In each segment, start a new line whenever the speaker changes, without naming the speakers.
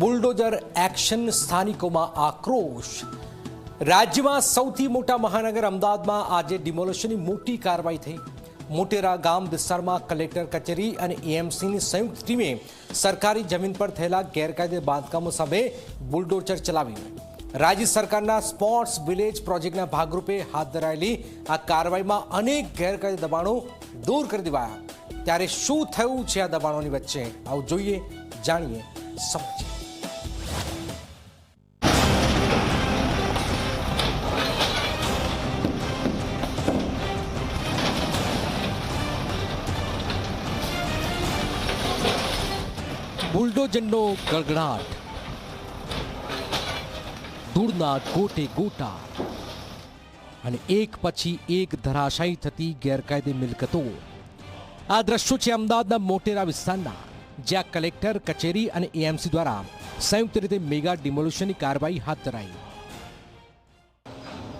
Bulldozer action, સ્થાનિકોમાં આક્રોશ। રાજ્યમાં સૌથી મોટા મહાનગર અમદાવાદમાં આજે ડિમોલિશનની મોટી કાર્યવાહી થઈ। મોટેરા ગામ વિસ્તારમાં કલેક્ટર કચેરી અને એએમસીની સંયુક્ત ટીમે સરકારી જમીન પર થયેલા ગેરકાયદે બાંધકામો સામે બુલડોઝર ચલાવી રાજ્ય સરકારના સ્પોર્ટ્સ વિલેજ પ્રોજેક્ટના ભાગરૂપે હાથ ધરાયેલી આ કાર્યવાહીમાં અનેક ગેરકાયદે દબાણો દૂર કરી દેવાયા। ત્યારે શું થયું છે આ દબાણોની વચ્ચે, આવો જોઈએ, જાણીએ, સમજીએ। બુલડોઝરનો ગળગળાટ, ધૂળના ગોટે ગોટા અને એક પછી એક ધરાશાયી થતી ગેરકાયદે મિલકતો। આ દ્રશ્યો છે અમદાવાદના મોટેરા વિસ્તારના, જ્યાં કલેક્ટર કચેરી અને એએમસી દ્વારા સંયુક્ત રીતે મેગા ડિમોલિશનની કાર્યવાહી હાથ ધરાઈ।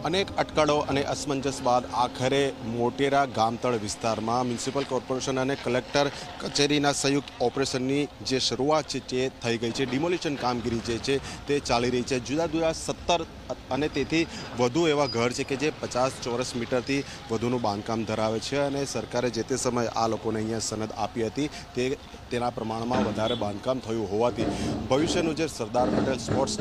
અનેક અટકળો અને અસમંજસ બાદ આખરે મોટેરા ગામતળ વિસ્તારમાં મ્યુનિસિપલ કોર્પોરેશન અને કલેક્ટર કચેરીના સંયુક્ત ઓપરેશનની જે શરૂઆત છે તે થઈ ગઈ છે। ડિમોલિશન કામગીરી જે છે તે ચાલી રહી છે। જુદા જુદા 17 અને તેથી વધુ એવા ઘર છે કે જે 50 ચોરસ મીટરથી વધુનું બાંધકામ ધરાવે છે અને સરકારે જે તે સમયે આ લોકોને અહીંયા સનદ આપી હતી તેના પ્રમાણમાં વધારે બાંધકામ થયું હોવાથી ભવિષ્યનું જે સરદાર પટેલ સ્પોર્ટ્સ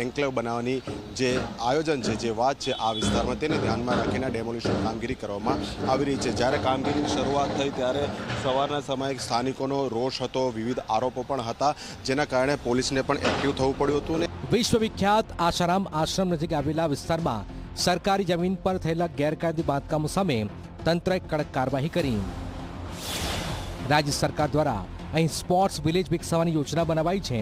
એન્કલેવ બનાવવાની જે આયોજન છે, જે વાત છે આ વિસ્તારમાં, તેને ધ્યાનમાં રાખીને ડેમોલિશન કામગીરી કરવામાં આવી રહી છે। જ્યારે કામગીરીની શરૂઆત થઈ ત્યારે સવારના સમયે સ્થાનિકોનો રોષ હતો, વિવિધ આરોપો પણ હતા, જેના કારણે પોલીસને પણ એક્ટિવ થવું પડ્યું હતું।
વિશ્વવિખ્યાત આશારામ આશ્રમ નજીક આવેલા વિસ્તારમાં સરકારી જમીન પર થયેલા ગેરકાયદે બાંધકામો સામે તંત્રએ કડક કાર્યવાહી કરી। રાજ્ય સરકાર દ્વારા અહીં સ્પોર્ટ્સ વિલેજ વિકસાવવાની યોજના બનાવાઈ છે,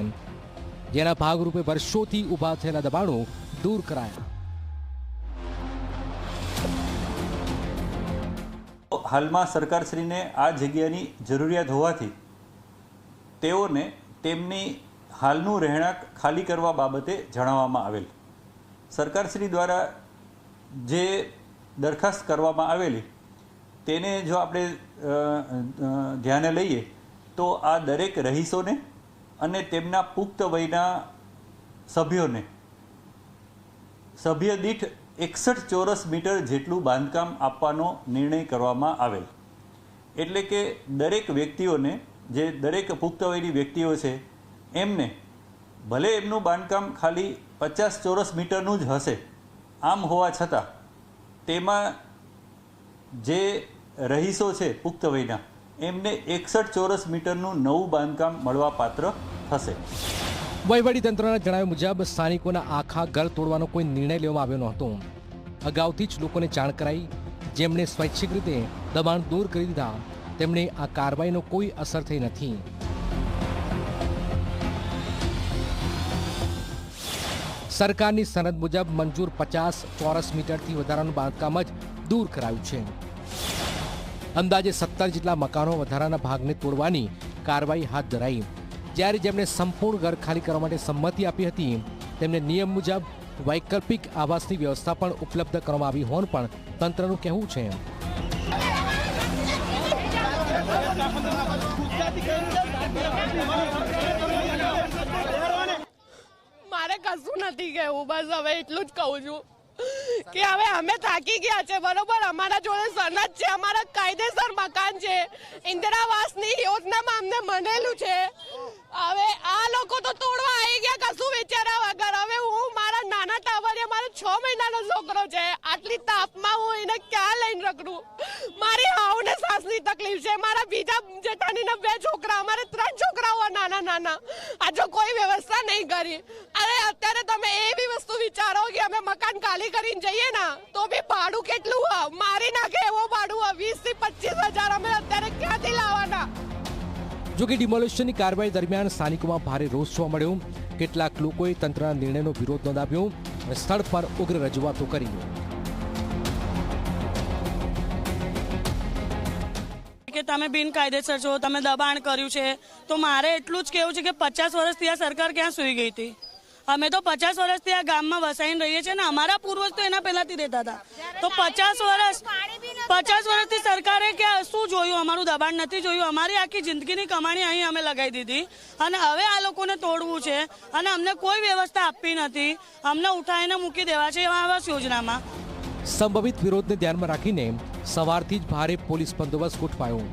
જેના ભાગરૂપે વર્ષોથી ઊભા થયેલા દબાણો દૂર કરાયા।
હાલમાં સરકારશ્રીને આ જગ્યાની જરૂરિયાત હોવાથી તેઓને તેમની હાલનું રહેણાંક ખાલી કરવા બાબતે જણાવવામાં આવેલ। સરકારશ્રી દ્વારા જે દરખાસ્ત કરવામાં આવેલી તેને જો આપણે ધ્યાને લઈએ તો આ દરેક રહીશોને અને તેમના પુખ્ત વયના સભ્યોને સભ્ય દીઠ 61 ચોરસ મીટર જેટલું બાંધકામ આપવાનો નિર્ણય કરવામાં આવેલ। એટલે કે દરેક વ્યક્તિઓને, જે દરેક પુખ્ત વયની વ્યક્તિઓ છે, એમને ભલે એમનું બાંધકામ ખાલી 50 ચોરસ મીટરનું જ હશે, આમ હોવા છતાં તેમાં જે રહીશો છે પુખ્ત વયના, એમને 61 ચોરસ મીટરનું નવું બાંધકામ મળવા પાત્ર થશે।
વહીવટીતંત્રના જણાવ્યા મુજબ સ્થાનિકોના આખા ઘર તોડવાનો કોઈ નિર્ણય લેવામાં આવ્યો નહોતો। અગાઉથી જ લોકોને જાણ કરાઈ, જેમણે સ્વૈચ્છિક રીતે દબાણ દૂર કરી દીધા તેમને આ કાર્યવાહીનો કોઈ અસર થઈ નથી। સરકારની સનદ મુજબ મંજૂર 50 ચોરસ મીટરથી વધારાનું બાંધકામ જ દૂર કરાયું છે। અંદાજે 17 જેટલા મકાનો વધારાના ભાગને તોડવાની કાર્યવાહી હાથ ધરાઈ। જ્યારે જેમણે સંપૂર્ણ ઘર ખાલી કરવા માટે સંમતિ આપી હતી તેમને નિયમ મુજબ વૈકલ્પિક આવાસની વ્યવસ્થા પણ ઉપલબ્ધ કરવામાં આવી હોવાનું પણ તંત્રનું કહેવું છે।
મારે કશું નથી કહેવું, બસ હવે એટલું જ કહું છું કે હવે અમે થાકી ગયા છે, બરોબર? અમારા જોડે સનદ છે, અમારા કાયદેસર મકાન છે, ઇન્દિરાવાસની યોજનામાં અમને મળેલું છે। હવે આ લોકો તો તોડવા આવી ગયા કશું વિચાર્યા વગર। હવે હું મારા નાના ટાવરે, મારો 6 મહિનાનો છોકરો છે, આટલી તાપમાં હું એને ક્યાં લઈને રખડું? મારી હાવને શ્વાસની તકલીફ છે, મારા બીજા જેઠાણીના 2 છોકરા, અમારે 3 છોકરાઓ નાના નાના। આ જો કોઈ વ્યવસ્થા નહીં કરી, અરે અત્યારે તમે એવી વસ્તુ વિચારો કે અમે મકાન ખાલી કરીને જઈએ ને તો બી ભાડું કેટલું મારી નાખે એવો ભાડું 20 થી 25 હજાર અમે અત્યારે ક્યાંથી લાવવાના?
જોકે ડિમોલિશનની કાર્યવાહી દરમિયાન સ્થાનિકોમાં ભારે રોષ જોવા મળ્યો। કેટલાક લોકોએ તંત્રના નિર્ણયનો વિરોધ નોંધાવ્યો અને સ્થળ પર ઉગ્ર રજૂઆતો કરી।
કે તમે બિનકાયદેસર છો, તમે દબાણ કર્યું છે, તો મારે એટલું જ કહેવું છે કે 50 વર્ષથી આ સરકાર ક્યાં સૂઈ ગઈ હતી? અમે તો 50 વર્ષથી આ ગામમાં વસાઈને રહીએ છીએ ને અમારા પૂર્વજ તો એના પહેલાથી રહેતા હતા. તો 50 વર્ષથી સરકારે કે શું જોયું? અમારું દબાણ નથી જોયું. અમારી આખી જિંદગીની કમાણી અહીં અમે લગાવી દીધી અને હવે આ લોકોને તોડવું છે અને અમને કોઈ વ્યવસ્થા આપવી નથી. અમને ઉઠાવીને મૂકી દેવા છે આવાસ યોજનામાં.
સંભવિત વિરોધને ધ્યાનમાં રાખીને સવારથી જ ભારે પોલીસ બંદોબસ્ત ગોઠવાયો.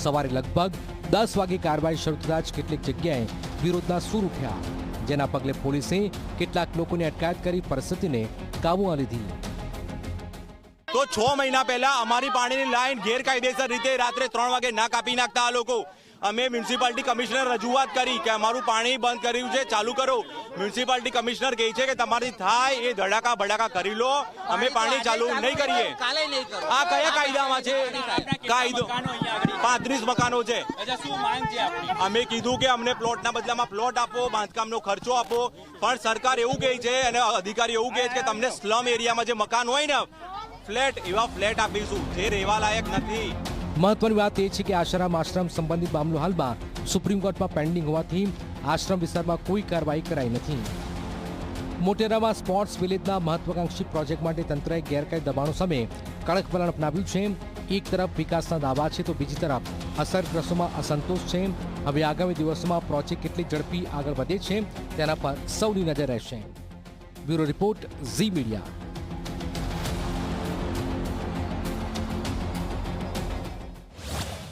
સવારે લગભગ 10 વાગે કાર્યવાહી શરૂ થતાં જ કેટલીક જગ્યાએ વિરોધના સૂર ઉઠ્યા, જેના પગલે પોલીસે કેટલાક લોકોની અટકાયત કરી પરિસ્થિતિને કાબૂમાં લીધી.
તો 6 મહિના પહેલા અમારી પાણીની લાઈન ગેરકાયદેસર રીતે રાત્રે 3 વાગે ના કાપી નાખતા આ લોકો. અમે મ્યુનિસિપાલિટી કમિશનર રજૂઆત કરી કે અમારું પાણી બંધ કર્યું છે, ચાલુ કરો. મ્યુનિસિપાલિટી કમિશનર કહે છે કે તમારી થાય એ ધડાકા ભડાકા કરી લો, અમે પાણી ચાલુ નહીં કરીએ. આ કયા કાયદામાં છે? કાયદો 35 મકાનો છે. અમે કીધું કે અમને પ્લોટના બદલામાં પ્લોટ આપો, બાંધકામનો ખર્ચો આપો, પણ સરકાર એવું કહે છે અને અધિકારી એવું કહે છે કે તમને સ્લમ એરિયામાં જે મકાન હોય ને ફ્લેટ, એવા ફ્લેટ આપીશું જે રહેવા લાયક નથી.
મહત્વની વાત એ છે કે આશ્રમ સંબંધિત મામલો હાલમાં સુપ્રીમ કોર્ટમાં પેન્ડિંગ હોવાથી આશ્રમ વિસ્તારમાં કોઈ કાર્યવાહી કરાઈ નથી. મોટેરામાં સ્પોર્ટ્સ વિલેજના મહત્વાકાંક્ષી પ્રોજેક્ટ માટે તંત્રએ ગેરકાયદે દબાણો સામે કડક વલણ અપનાવ્યું છે. એક તરફ વિકાસના દાવા છે તો બીજી તરફ અસરગ્રસ્તોમાં અસંતોષ છે. હવે આગામી દિવસોમાં પ્રોજેક્ટ કેટલી ઝડપી આગળ વધે છે તેના પર સૌની નજર રહેશે. Bureau report, Zee media.